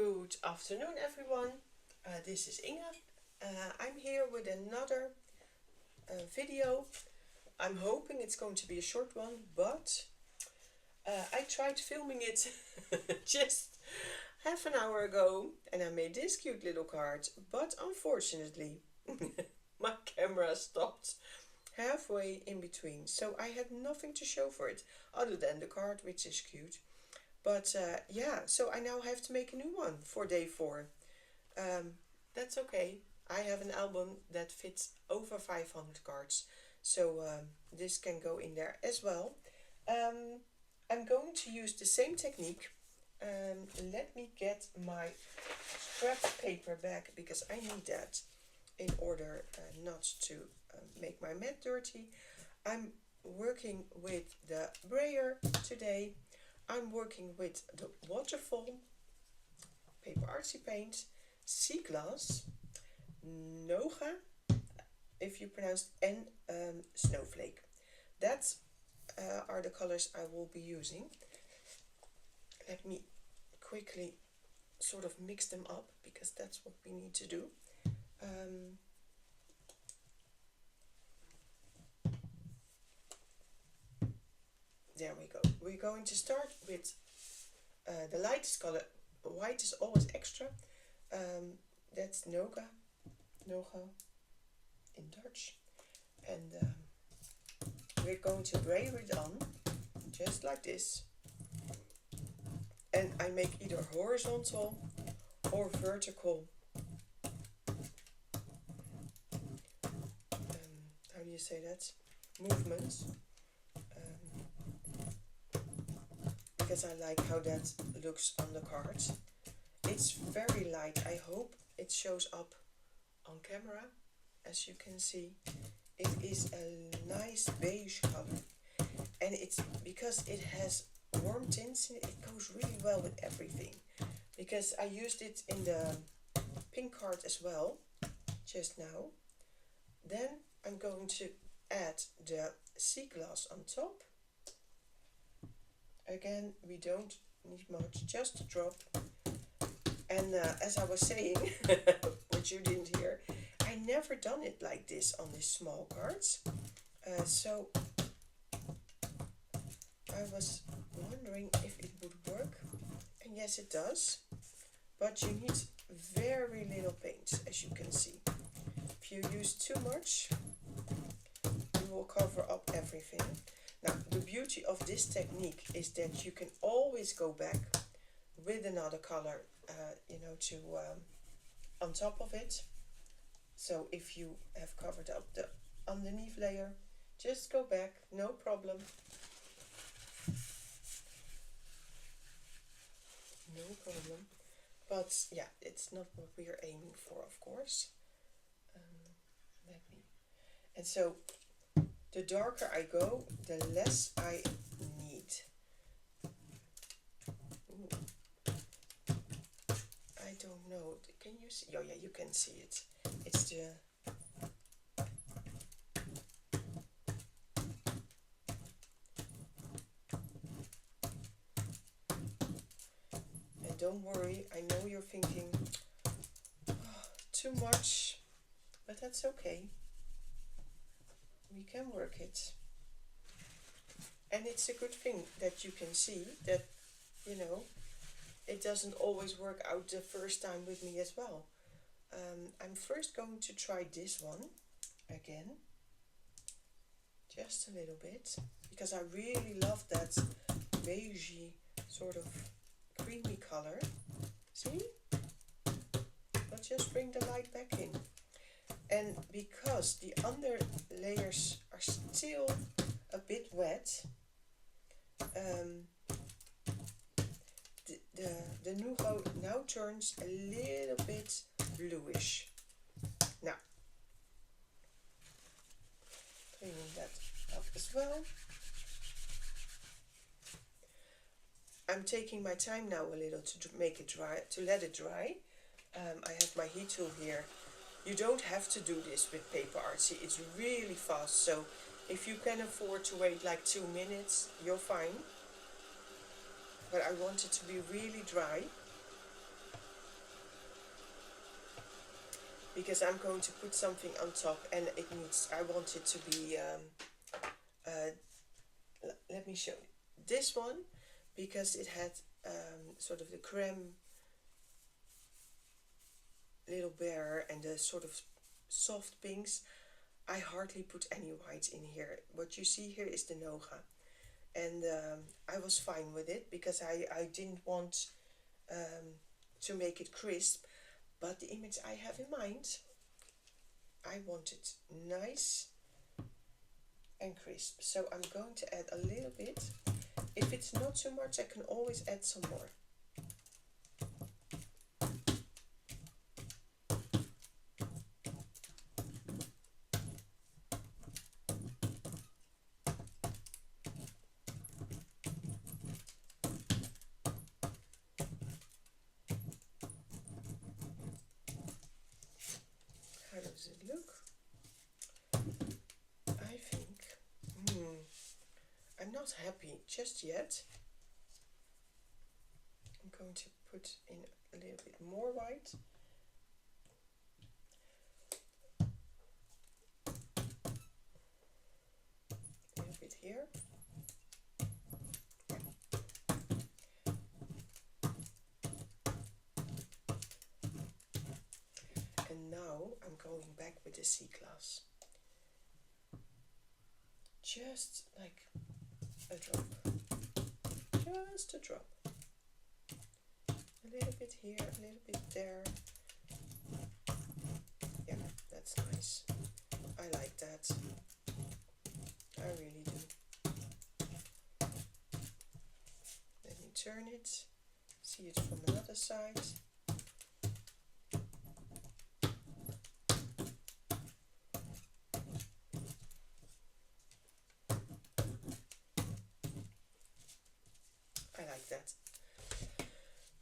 Good afternoon, everyone. This is Inge. I'm here with another video. I'm hoping it's going to be a short one, but I tried filming it just half an hour ago and I made this cute little card, but unfortunately my camera stopped halfway in between, so I had nothing to show for it other than the card, which is cute. But yeah, so I now have to make a new one for day 4. That's okay. I have an album that fits over 500 cards, so this can go in there as well. I'm going to use the same technique. Let me get my scrap paper back because I need that in order not to make my mat dirty. I'm working with the brayer today. I'm working with the waterfall, paper artsy paint, seaglass, nougat, if you pronounce, and snowflake. That are the colors I will be using. Let me quickly sort of mix them up because that's what we need to do. There we go. We're going to start with the lightest color. White is always extra. That's nougat in Dutch. And we're going to brayer it on, just like this. And I make either horizontal or vertical. How do you say that? Movements. Because I like how that looks on the card. It's very light. I hope it shows up on camera. As you can see, it is a nice beige color, and it's because it has warm tints in it, it goes really well with everything. Because I used it in the pink card as well just now. Then I'm going to add the seaglass on top. Again, we don't need much, just a drop. And as I was saying, what you didn't hear, I never done it like this on these small cards. So I was wondering if it would work. And yes, it does. But you need very little paint, as you can see. If you use too much, you will cover up everything. Now, the beauty of this technique is that you can always go back with another color, to on top of it. So if you have covered up the underneath layer, just go back, no problem. No problem. But yeah, it's not what we are aiming for, of course. And so the darker I go, the less I need. Ooh. I don't know. Can you see? Oh yeah, you can see it. It's the and don't worry, I know you're thinking, oh, too much, but that's okay. We can work it. And it's a good thing that you can see that, it doesn't always work out the first time with me as well. I'm first going to try this one again. Just a little bit. Because I really love that beigey sort of creamy color. See? But just bring the light back in. And because the under layers are still a bit wet, the nougat now turns a little bit bluish. Now, cleaning that up as well. I'm taking my time now a little to make it dry, to let it dry. I have my heat tool here. You don't have to do this with paper artsy. It's really fast. So if you can afford to wait like 2 minutes, you're fine. But I want it to be really dry. because I'm going to put something on top, and I want it to be, let me show you. This one, because it had sort of the creme little bear and the sort of soft pinks, I hardly put any white in here. What you see here is the nougat. And I was fine with it because I didn't want to make it crisp. But the image I have in mind, I want it nice and crisp. So I'm going to add a little bit. If it's not too much, I can always add some more. How does it look? I think, I'm not happy just yet. I'm going to put in a little bit more white. A little bit here. And now I'm going back with the seaglass. Just like a drop. Just a drop. A little bit here, a little bit there. Yeah, that's nice. I like that. I really do. Let me turn it. See it from another side. I like that.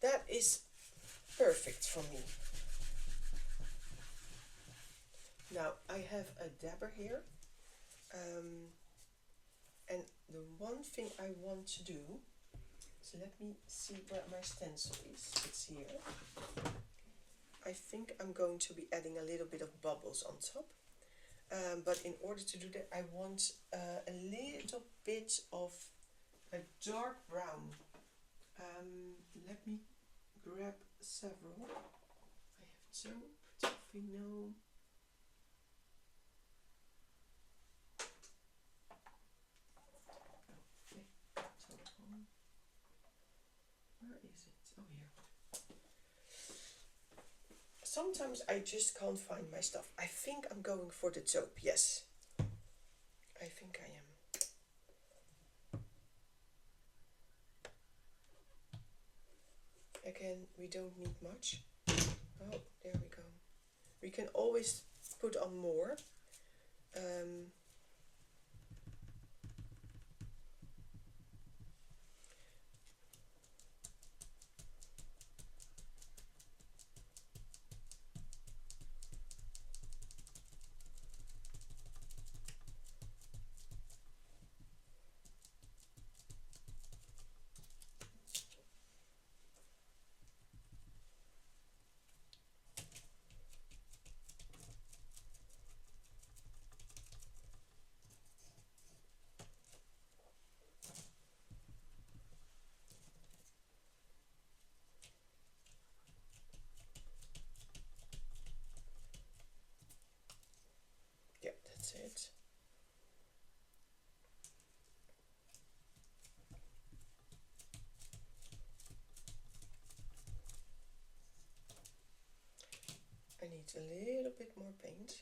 That is perfect for me. Now I have a dabber here, and the one thing I want to do, so let me see where my stencil is. It's here. I think I'm going to be adding a little bit of bubbles on top, but in order to do that I want a little bit of a dark brown. Let me grab several. I have soap, no. Where is it? Oh, here. Sometimes I just can't find my stuff. I think I'm going for the taupe. Yes, I think I am. Again, we don't need much. Oh, there we go. We can always put on more. Yeah, that's it. I need a little bit more paint.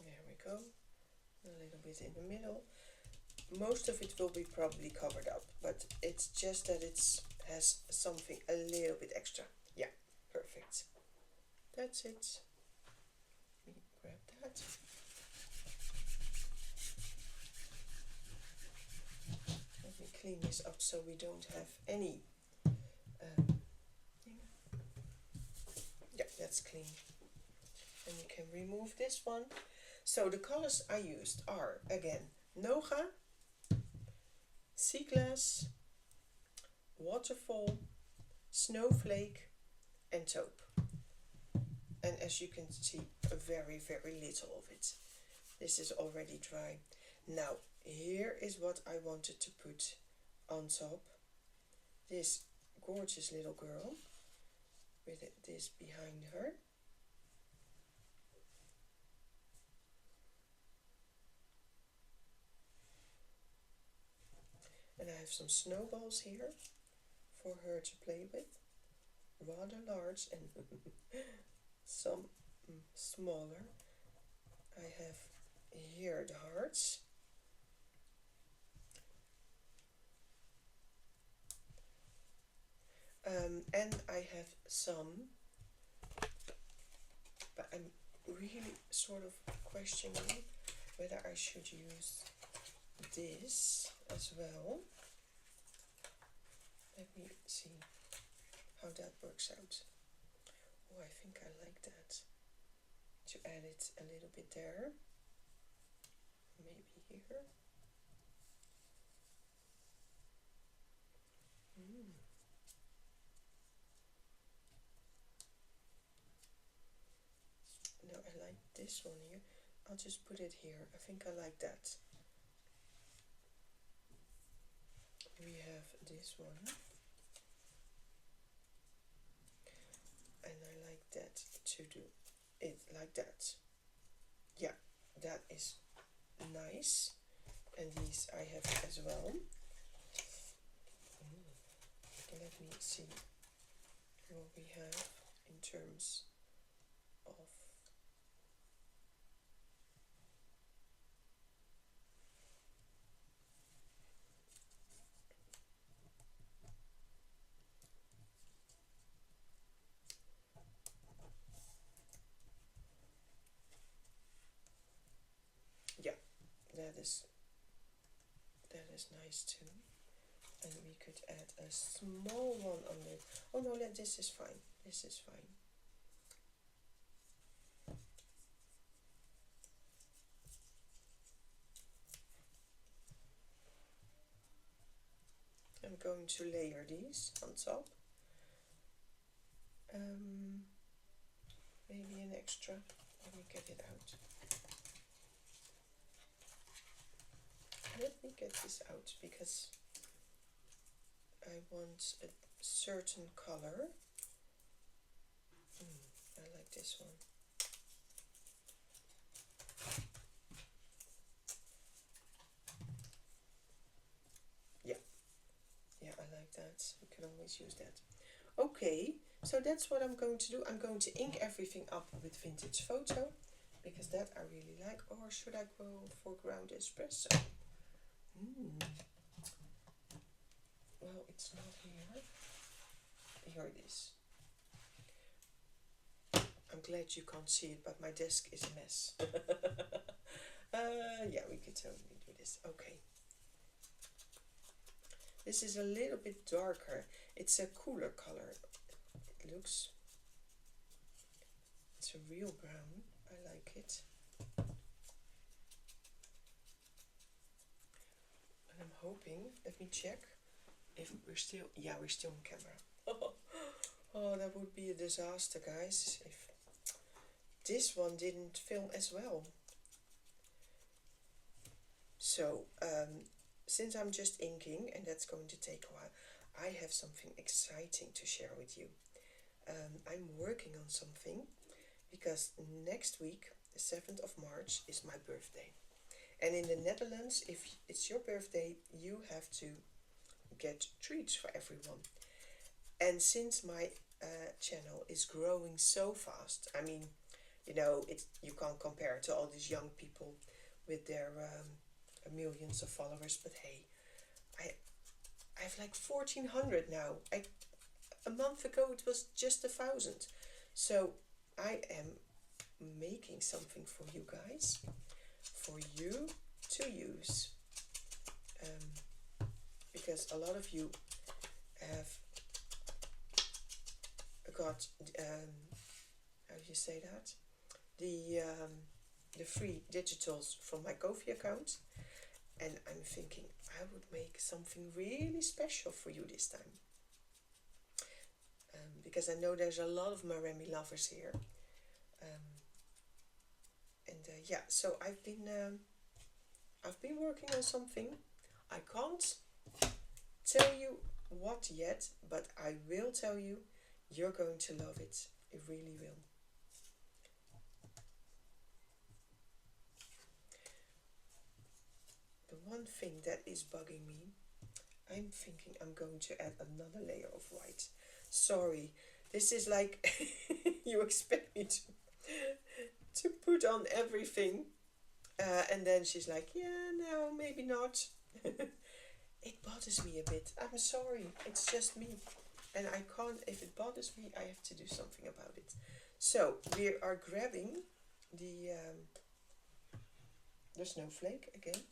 There we go. A little bit in the middle. Most of it will be probably covered up, but it's just that it has something a little bit extra. Yeah, perfect. That's it. Let me grab that. Let me clean this up so we don't have any thing. that's clean. And you can remove this one. So the colors I used are, again, nougat, seaglass, waterfall, snowflake, and taupe. And as you can see, very, very little of it. This is already dry. Now, here is what I wanted to put on top. This gorgeous little girl with this behind her. And I have some snowballs here for her to play with. Rather large and some smaller. I have here the hearts. And I have some, but I'm really sort of questioning whether I should use this as well. Let me see how that works out. Oh, I think I like that. To add it a little bit there. Maybe here. No, I like this one here. I'll just put it here. I think I like that. We have this one. And I like that to do it like that. Yeah, that is nice. And these I have as well. Let me see what we have in terms of that is nice too. And we could add a small one on it. Oh no, this is fine. This is fine. I'm going to layer these on top. Maybe an extra. Let me get it out. Let me get this out because I want a certain color. I like this one. Yeah, I like that. We can always use that. Okay, so that's what I'm going to do. I'm going to ink everything up with vintage photo because that I really like. Or should I go for ground espresso? Well, it's not here. Here it is. I'm glad you can't see it, but my desk is a mess. Yeah, we could totally do this. Okay. This is a little bit darker. It's a cooler color. It looks... It's a real brown. I like it. And I'm hoping, let me check if we're still... Yeah, we're still on camera. Oh, that would be a disaster, guys, if this one didn't film as well. So, since I'm just inking, and that's going to take a while, I have something exciting to share with you. I'm working on something because next week, the 7th of March, is my birthday. And in the Netherlands, if it's your birthday, you have to get treats for everyone. And since my channel is growing so fast, I mean, you know, you can't compare it to all these young people with their millions of followers, but hey, I have like 1,400 now. A month ago it was just 1,000. So I am making something for you guys, for you to use, because a lot of you have got how you say that, the free digitals from my Ko-fi account, and I'm thinking I would make something really special for you this time, because I know there's a lot of Maremi lovers here, and yeah, so I've been working on something. I can't tell you what yet, but I will tell you, you're going to love it. It really will. The one thing that is bugging me, I'm thinking I'm going to add another layer of white. Sorry, this is like you expect me to put on everything, and then she's like, yeah, no, maybe not. It bothers me a bit. I'm sorry, it's just me, and I can't. If it bothers me, I have to do something about it. So we are grabbing the snowflake again.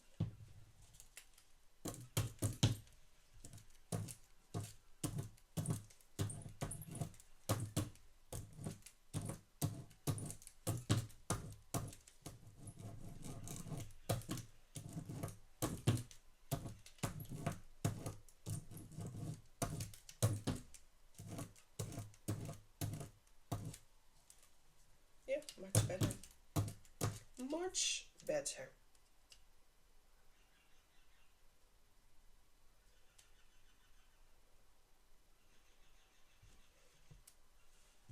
Yeah, much better. Much better.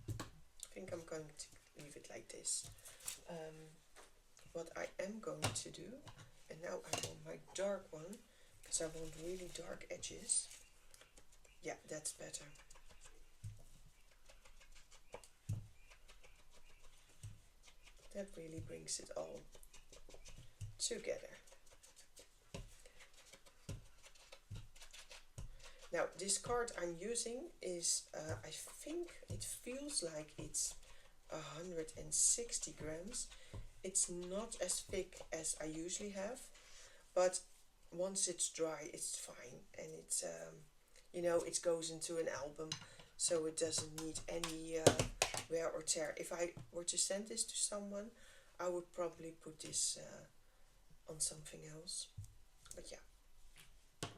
I think I'm going to leave it like this. What I am going to do, and now I want my dark one, because I want really dark edges. Yeah, that's better. That really brings it all together. Now, this card I'm using is, I think it feels like it's 160 grams. It's not as thick as I usually have, but once it's dry, it's fine. And it's, it goes into an album, so it doesn't need any wear or tear. If I were to send this to someone, I would probably put this on something else. But yeah.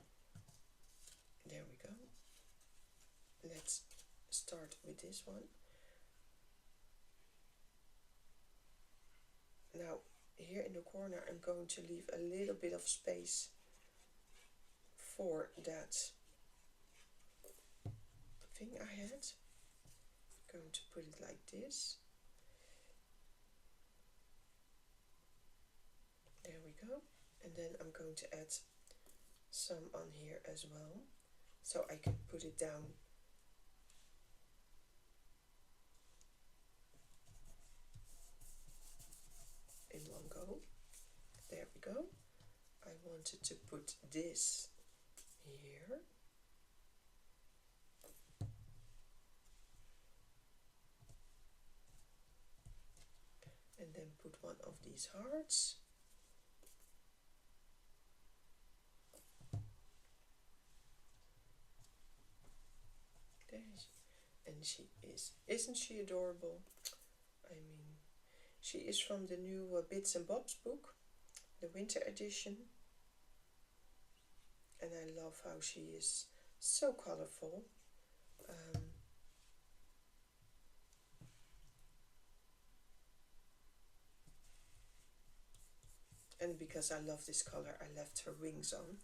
There we go. Let's start with this one. Now, here in the corner, I'm going to leave a little bit of space for that thing I had. I'm going to put it like this. There we go. And then I'm going to add some on here as well, so I can put it down in one go. There we go. I wanted to put this here. And then put one of these hearts. And she isn't she adorable? I mean, she is from the new Bits and Bobs book, the winter edition. And I love how she is so colorful. And because I love this color, I left her wings on.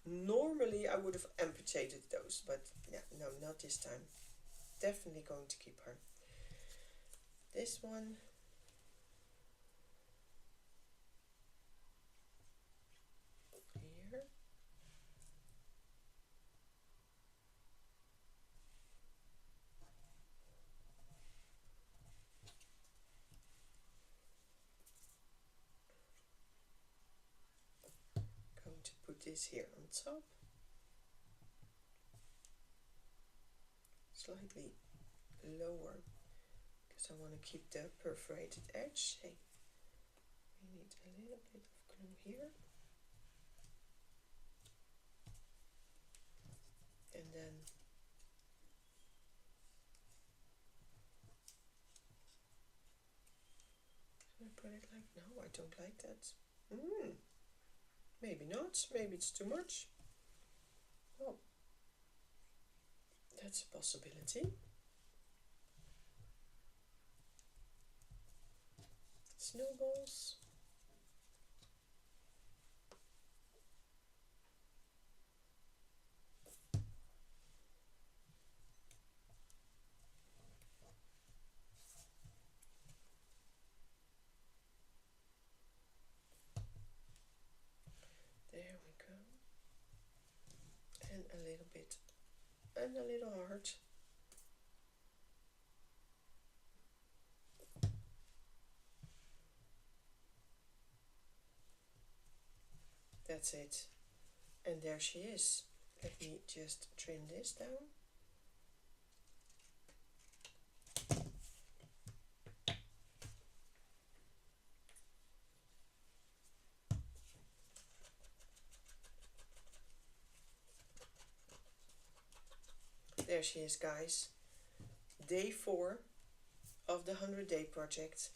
Normally I would have amputated those, but yeah, no, not this time. Definitely going to keep her. This one. Here. Going to put this here on top. Slightly lower, because I want to keep the perforated edge. Hey, we need a little bit of glue here. And then put it like, no, I don't like that. Maybe not, maybe it's too much. Well, that's a possibility. Snowballs. There we go. And a little bit, and a little heart. That's it. And there she is. Let me just trim this down. There she is, guys. Day 4 of the 100-day project.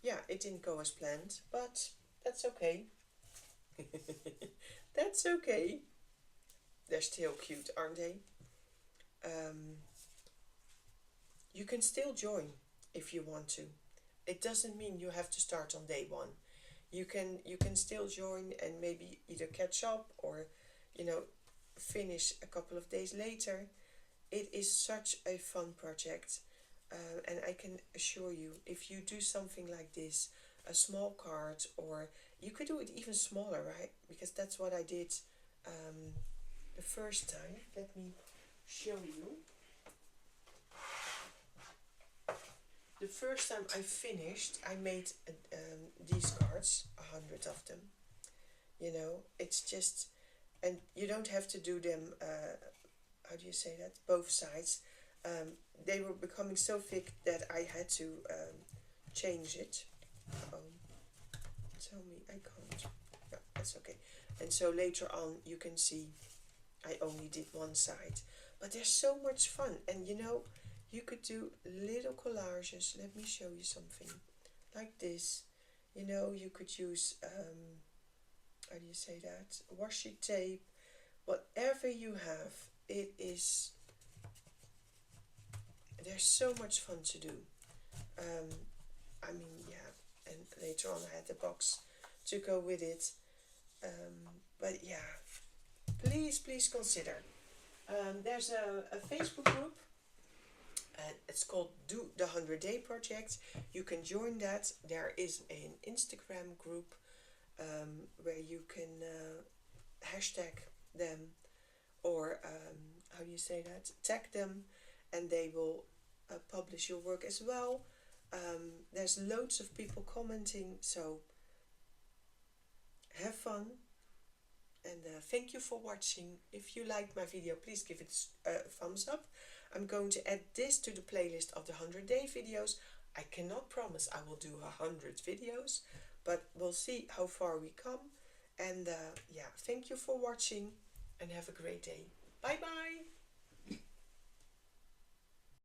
Yeah, it didn't go as planned, but that's okay. That's okay. They're still cute, aren't they? You can still join if you want to. It doesn't mean you have to start on day 1. You can still join and maybe either catch up or, finish a couple of days later. It is such a fun project, and I can assure you, if you do something like this, a small card, or you could do it even smaller, right? Because that's what I did the first time. Let me show you. The first time I finished, I made these cards, 100 of them. It's just, and you don't have to do them, how do you say that? Both sides. They were becoming so thick that I had to change it. Tell me, I can't. No, that's okay. And so later on, you can see I only did one side. But they're so much fun. And you could do little collages. Let me show you something. Like this. You could use, how do you say that? Washi tape. Whatever you have. It is, they're so much fun to do. Yeah, and later on I had the box to go with it. But yeah, please consider. There's a Facebook group, and it's called Do the 100-Day Project. You can join that. There is an Instagram group where you can hashtag them, or how do you say that? Tag them, and they will publish your work as well. There's loads of people commenting, so have fun. And thank you for watching. If you liked my video, please give it a thumbs up. I'm going to add this to the playlist of the 100-day videos. I cannot promise I will do 100 videos, but we'll see how far we come. And yeah, thank you for watching, and have a great day. Bye bye.